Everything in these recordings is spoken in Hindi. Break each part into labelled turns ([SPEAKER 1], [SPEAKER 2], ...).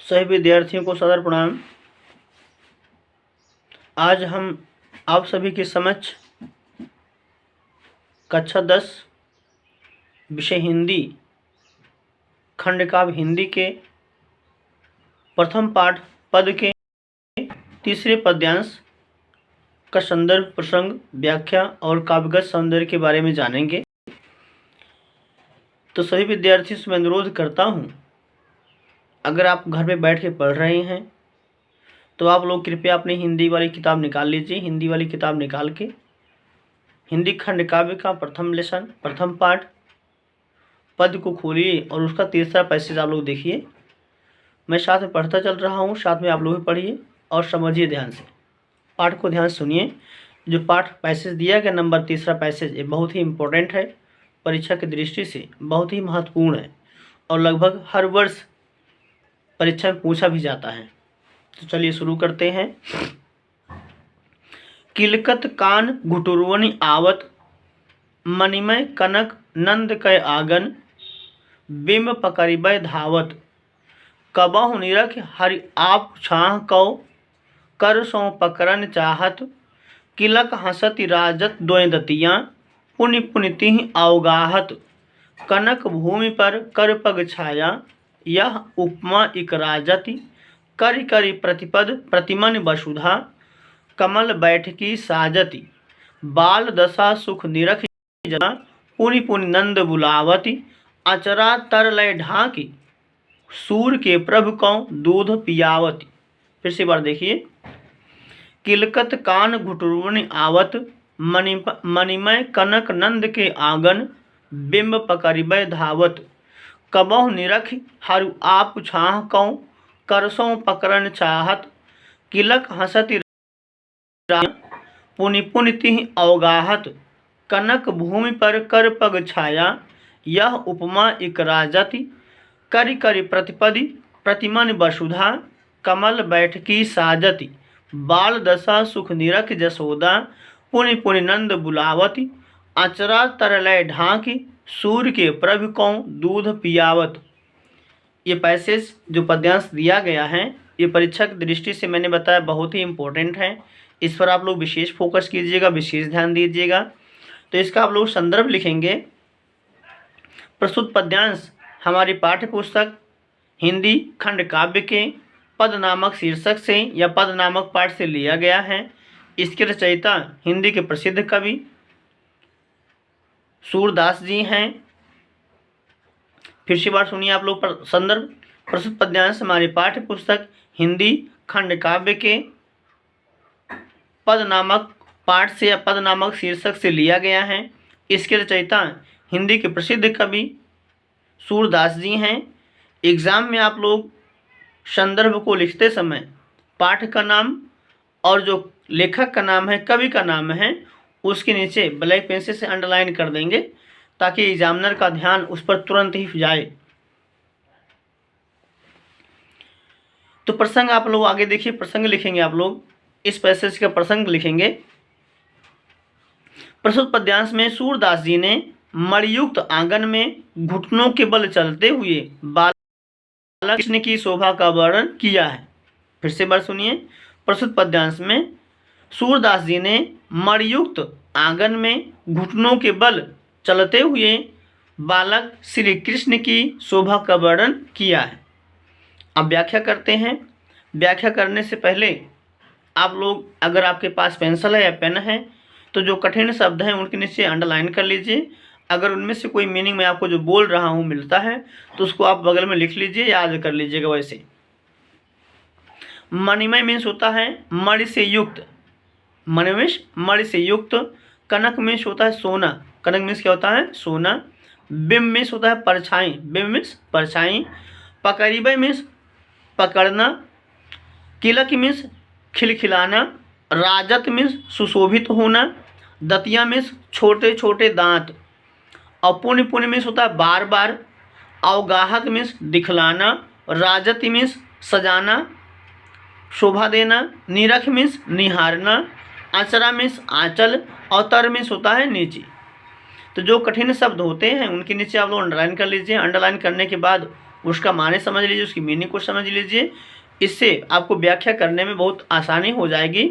[SPEAKER 1] सभी विद्यार्थियों को सादर प्रणाम। आज हम आप सभी के समक्ष कक्षा 10 विषय हिंदी खंड काव्य हिंदी के प्रथम पाठ पद के तीसरे पद्यांश का संदर्भ, प्रसंग, व्याख्या और काव्यगत सौंदर्य के बारे में जानेंगे। तो सभी विद्यार्थियों से मैं अनुरोध करता हूँ, अगर आप घर में बैठ के पढ़ रहे हैं तो आप लोग कृपया अपनी हिंदी वाली किताब निकाल लीजिए। हिंदी वाली किताब निकाल के हिंदी खंड काव्य का प्रथम लेसन, प्रथम पाठ पद को खोलिए और उसका तीसरा पैसेज आप लोग देखिए। मैं साथ में पढ़ता चल रहा हूँ, साथ में आप लोग भी पढ़िए और समझिए ध्यान से। पाठ को ध्यान से सुनिए। जो पाठ पैसेज दिया गया नंबर तीसरा पैसेज, ये बहुत ही इम्पोर्टेंट है, परीक्षा की दृष्टि से बहुत ही महत्वपूर्ण है और लगभग हर वर्ष परीक्षा में पूछा भी जाता है। तो चलिए शुरू करते हैं। किलकत कान घुटुरवनि आवत, मणिमय कनक नंद कै आंगन, बिंब पकड़िबै धावत, कबहु निरख हरि आप छाह कौ, कर सो पकड़न चाहत, किलक हंसति राजत द्वय दतियाँ, पुनि पुनि तिहि अवगाहत, कनक भूमि पर कर पग छाया, यह उपमा इक राजति, करि करि प्रतिपद प्रतिमन वसुधा, कमल बैठकी साजति, बाल दशा सुख निरख जना, पुनि पुनि नंद बुलावती, अचरा तर लय ढाकी, सूर के प्रभु कौ दूध पियावती। फिर से बार देखिए। किलकत कान घुटुरवनि आवत, मणिमय कनक नंद के आंगन, बिंब पकड़िबै धावत, कबहु निरख हरु आप छाह कौ, करसों पकड़न चाहत, किलक हंसति पुनि पुनि तिहि अवगाहत, कनक भूमि पर कर पग छाया, यह उपमा इक राजति, करि करि प्रतिपदि प्रतिमन वसुधा, कमल बैठकी साजति, बाल दशा सुख निरख जसोदा, पुनि पुनि नंद बुलावती, अचरा तरलय ढाकी, सूर्य के प्रभु कौ दूध पियावत। ये पैसेज जो पद्यांश दिया गया है, ये परीक्षा की दृष्टि से मैंने बताया बहुत ही इम्पोर्टेंट है। इस पर आप लोग विशेष फोकस कीजिएगा, विशेष ध्यान दीजिएगा। तो इसका आप लोग संदर्भ लिखेंगे। प्रस्तुत पद्यांश हमारी पाठ्य पुस्तक हिंदी खंड काव्य के पद नामक शीर्षक से या पद नामक पाठ से लिया गया है। इसके रचयिता हिंदी के प्रसिद्ध कवि सूरदास जी हैं। फिर से बार सुनिए आप लोग। संदर्भ प्रस्तुत पद्यांश हमारी पाठ्य पुस्तक हिंदी खंड काव्य के पद नामक पाठ से या पद नामक शीर्षक से लिया गया है। इसके रचयिता हिंदी के प्रसिद्ध कवि सूरदास जी हैं। एग्जाम में आप लोग संदर्भ को लिखते समय पाठ का नाम और जो लेखक का नाम है, कवि का नाम है, उसके नीचे ब्लैक पेंसिल से अंडरलाइन कर देंगे ताकि एग्जामिनर का ध्यान उस पर तुरंत ही जाए। तो प्रसंग आप लोग आगे देखिए। प्रसंग लिखेंगे आप लोग, इस पैसेज का प्रसंग लिखेंगे। प्रस्तुत पद्यांश में सूरदास जी ने मणियुक्त आंगन में घुटनों के बल चलते हुए बालक कृष्ण की शोभा का वर्णन किया है। फिर से बार सुनिए। प्रस्तुत पद्यांश में सूरदास जी ने मणियुक्त आंगन में घुटनों के बल चलते हुए बालक श्री कृष्ण की शोभा का वर्णन किया है। अब व्याख्या करते हैं। व्याख्या करने से पहले आप लोग, अगर आपके पास पेंसिल है या पेन है, तो जो कठिन शब्द हैं उनके नीचे अंडरलाइन कर लीजिए। अगर उनमें से कोई मीनिंग मैं आपको जो बोल रहा हूँ मिलता है तो उसको आप बगल में लिख लीजिए, याद कर लीजिएगा। वैसे मणिमय मीन्स होता है मणि से युक्त, मणि मीन्स मणि से युक्त। कनक मीन्स होता है सोना, कनक मीन्स क्या होता है? सोना। बिंब मीन्स होता है परछाई, बिंब मीन्स परछाई। पकड़िबै मीन्स पकड़ना। किलक मीन्स खिलखिलाना। राजत मीन्स सुशोभित होना। दतिया मीन्स छोटे छोटे दांत। और पुनि पुनि मीन्स होता है बार बार। अवगाहत मीन्स दिखलाना। राजति मीन्स सजाना, शोभा देना। निरख मीन्स निहारना। आचरा मीन्स आंचल। और तर मीन्स होता है नीचे। तो जो कठिन शब्द होते हैं उनके नीचे आप लोग अंडरलाइन कर लीजिए। अंडरलाइन करने के बाद उसका माने समझ लीजिए, उसकी मीनिंग को समझ लीजिए। इससे आपको व्याख्या करने में बहुत आसानी हो जाएगी।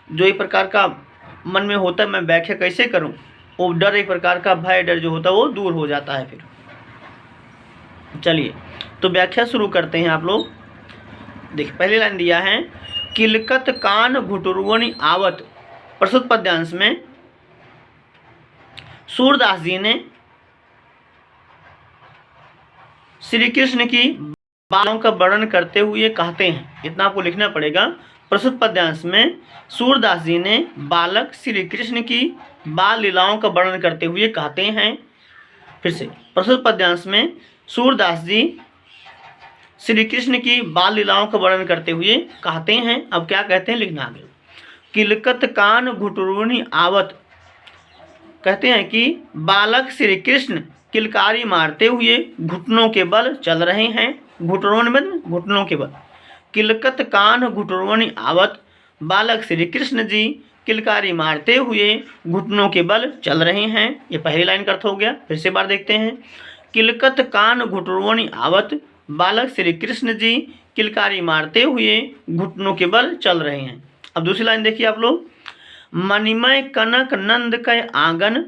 [SPEAKER 1] जो एक प्रकार का मन में होता है मैं व्याख्या कैसे करूं, वो डर, एक प्रकार का भय डर जो होता है वो दूर हो जाता है फिर। चलिए तो व्याख्या शुरू करते हैं आप लोग। देखिए पहली लाइन दिया है, किलकत कान घुटुरवनि आवत। प्रस्तुत पद्यांश में सूरदास जी ने श्री कृष्ण की बालों का वर्णन करते हुए कहते हैं, इतना आपको लिखना पड़ेगा। प्रस्तुत पद्यांश में सूरदास जी ने बालक श्री कृष्ण की बाल लीलाओं का वर्णन करते हुए कहते हैं। फिर से, प्रस्तुत पद्यांश में सूरदास जी श्री कृष्ण की बाल लीलाओं का वर्णन करते हुए कहते हैं। अब क्या कहते हैं लिखना आगे। किलकत कान घुटुरवनि आवत, कहते हैं कि बालक श्री कृष्ण किलकारी मारते हुए घुटनों के बल चल रहे हैं। घुटुरवनि में घुटनों के बल। किलकत कान घुटुरवनि आवत, बालक श्री कृष्ण जी किलकारी मारते हुए घुटनों के बल चल रहे हैं। ये पहली लाइन का अर्थ हो गया। फिर से बार देखते हैं, किलकत कान घुटुरवनि आवत, बालक श्री कृष्ण जी किलकारी मारते हुए घुटनों के बल चल रहे हैं। अब दूसरी लाइन देखिए आप लोग, मणिमय कनक नंद के आंगन,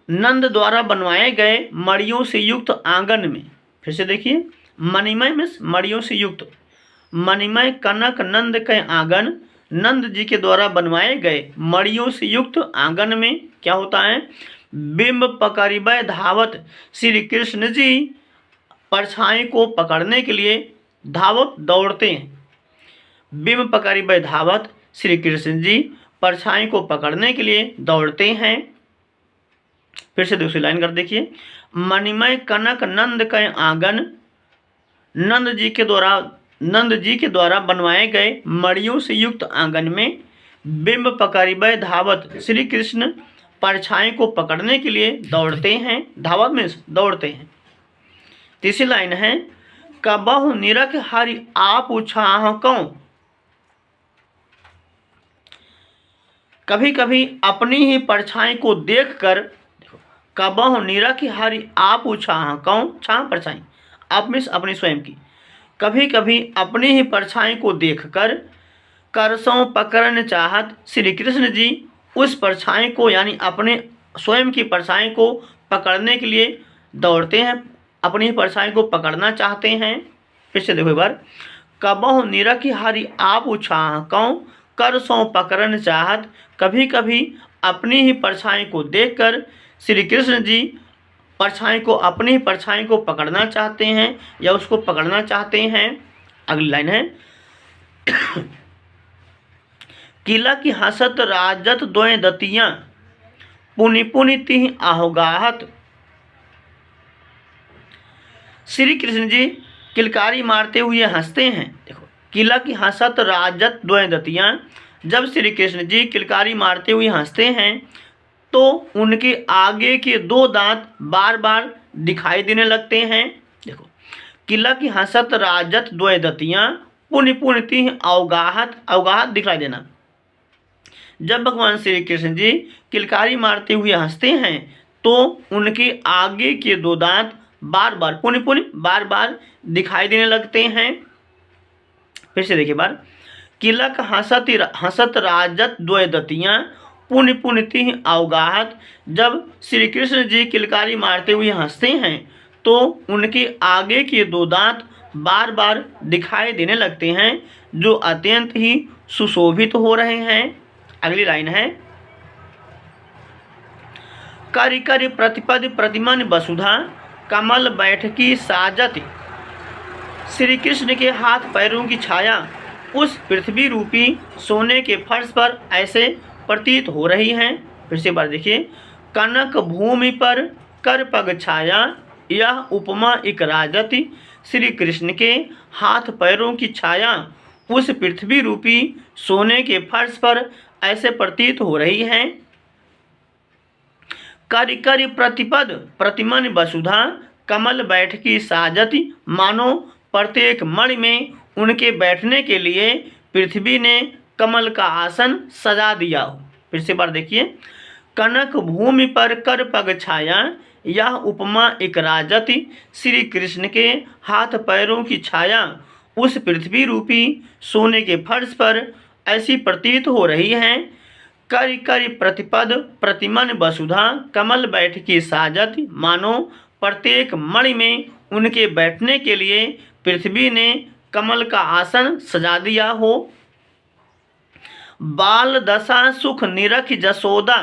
[SPEAKER 1] नंद द्वारा बनवाए गए मड़ियों से युक्त आंगन में। फिर से देखिए, मणिमय में मड़ियों से युक्त, मणिमय कनक नंद के आंगन, नंद जी के द्वारा बनवाए गए मड़ियों से युक्त आंगन में क्या होता है, बिंब पकड़िबै धावत, श्री कृष्ण जी परछाई को पकड़ने के लिए धावत दौड़ते हैं। बिंब पकड़िबै धावत, श्री कृष्ण जी परछाई को पकड़ने के लिए दौड़ते हैं। फिर से दूसरी लाइन कर देखिए, मणिमय कनक नंद के आंगन, नंद जी के द्वारा बनवाए गए मड़ियों से युक्त आंगन में बिंब पकड़िबै धावत, श्री कृष्ण परछाई को पकड़ने के लिए दौड़ते हैं। धावत में दौड़ते हैं। तीसरी लाइन है, कबहु निरख हरि आप छाह कौं, कभी कभी अपनी ही परछाई को देखकर, देखो, कबहु निरख हरि आप छाह कौं, छाह परछाई, आप में अपनी स्वयं की, कभी कभी अपनी ही परछाई को देखकर करसों पकड़न चाहत, श्री कृष्ण जी उस परछाई को यानी अपने स्वयं की परछाई को पकड़ने के लिए दौड़ते हैं, अपनी परछाई को पकड़ना चाहते हैं। फिर से देखो एक बार, कबहु निरख हरि आप छाह कौं, करसों पकड़न चाहत, कभी कभी अपनी ही परछाई को देखकर श्री कृष्ण जी परछाई को, अपनी ही परछाई को पकड़ना चाहते हैं या उसको पकड़ना चाहते हैं। अगली लाइन है, किला की हसत राजत द्वय दतियां, पुनि पुनि तिहि आहुगाहत, श्री कृष्ण जी किलकारी मारते हुए हंसते हैं। देखो, किला की हसत राजत द्वय दतियां, जब श्री कृष्ण जी किलकारी मारते हुए हंसते हैं तो उनके आगे के दो दांत बार बार दिखाई देने लगते हैं। देखो, किला की हसत राजत द्वय दतियां, पुनि पुनि तिहि अवगाहत, अवगाहत दिखलाई देना। जब भगवान श्री कृष्ण जी किलकारी मारते हुए हंसते हैं तो उनके आगे के दो दांत बार बार, पुनि पुनि बार बार दिखाई देने लगते हैं। फिर से देखिए बार, किलक हसत राजत द्वय दतियां, पुनि पुनि तिहि अवगाहत, जब श्री कृष्ण जी किलकारी मारते हुए हंसते हैं तो उनके आगे के दो दांत बार बार दिखाई देने लगते हैं जो अत्यंत ही सुशोभित हो रहे हैं। अगली लाइन है, करि करि प्रतिपद प्रतिमन वसुधा, कमल बैठकी साजति, श्री कृष्ण के हाथ पैरों की छाया उस पृथ्वी रूपी सोने के फर्श पर ऐसे प्रतीत हो रही है। फिर से बार देखिए, कनक भूमि पर कर पग छाया, यह उपमा एक राजति, श्री कृष्ण के हाथ पैरों की छाया उस पृथ्वी रूपी सोने के फर्श पर ऐसे प्रतीत हो रही है। करि करि प्रतिपद प्रतिमन वसुधा, कमल बैठकी साजति, मानो प्रत्येक मणि में उनके बैठने के लिए पृथ्वी ने कमल का आसन सजा दिया हो। फिर से बार देखिए, कनक भूमि पर कर पग छाया, यह उपमा एक राजति श्री कृष्ण के हाथ पैरों की छाया उस पृथ्वी रूपी सोने के फर्श पर ऐसी प्रतीत हो रही है। करि करि प्रतिपद प्रतिमन वसुधा कमल बैठ की साजत, मानो प्रत्येक मणि में उनके बैठने के लिए पृथ्वी ने कमल का आसन सजा दिया हो। बाल दशा सुख निरख जसोदा,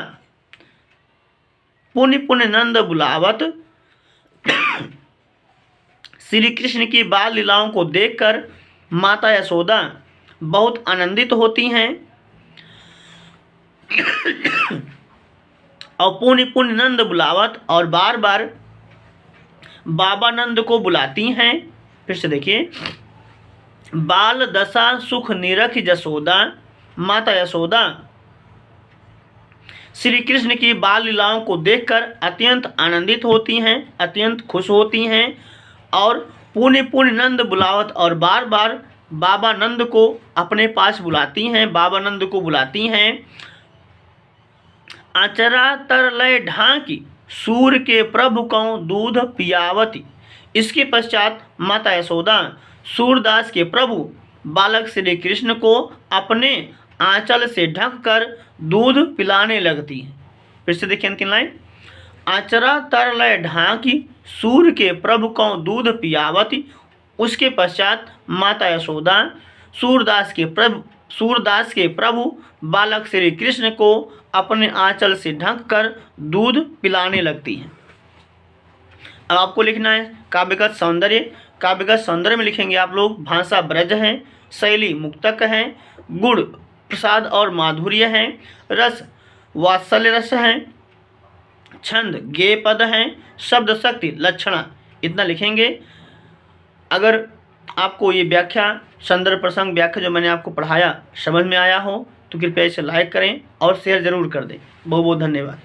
[SPEAKER 1] पुण्य पुण्य नंद बुलावत। श्री कृष्ण की बाल लीलाओं को देखकर माता यशोदा बहुत आनंदित होती हैं और पुण्य पुण्य नंद बुलावत और बार बार बाबा नंद को बुलाती हैं। फिर से देखिए, बाल दशा सुख निरख जसोदा, माता यशोदा श्री कृष्ण की बाल लीलाओं को देखकर अत्यंत आनंदित होती हैं, अत्यंत खुश होती हैं और पुण्य पुण्य नंद बुलावत और बार बार बाबा नंद को अपने पास बुलाती हैं, बाबा नंद को बुलाती हैं। आचरा तरलय ढांकी सूर के प्रभु को दूध पियावती। इसके पश्चात माता यशोदा सूरदास के प्रभु बालक श्री कृष्ण को अपने आंचल से ढककर दूध पिलाने लगती है। फिर से देखिए अंतिम लाइन, आचरा तरलय ढांकी सूर के प्रभु को दूध पियावती। उसके पश्चात माता यशोदा सूरदास के प्रभु बालक श्री कृष्ण को अपने आंचल से ढककर दूध पिलाने लगती हैं। अब आपको लिखना है काव्यगत सौंदर्य। काव्यगत सौंदर्य में लिखेंगे आप लोग, भाषा ब्रज है, शैली मुक्तक है, गुण प्रसाद और माधुर्य है, रस वात्सल्य रस है, छंद गेय पद है, शब्द शक्ति लक्षणा। इतना लिखेंगे। अगर आपको ये व्याख्या संदर्भ प्रसंग व्याख्या जो मैंने आपको पढ़ाया समझ में आया हो तो कृपया इसे लाइक करें और शेयर जरूर कर दें। बहुत बहुत धन्यवाद।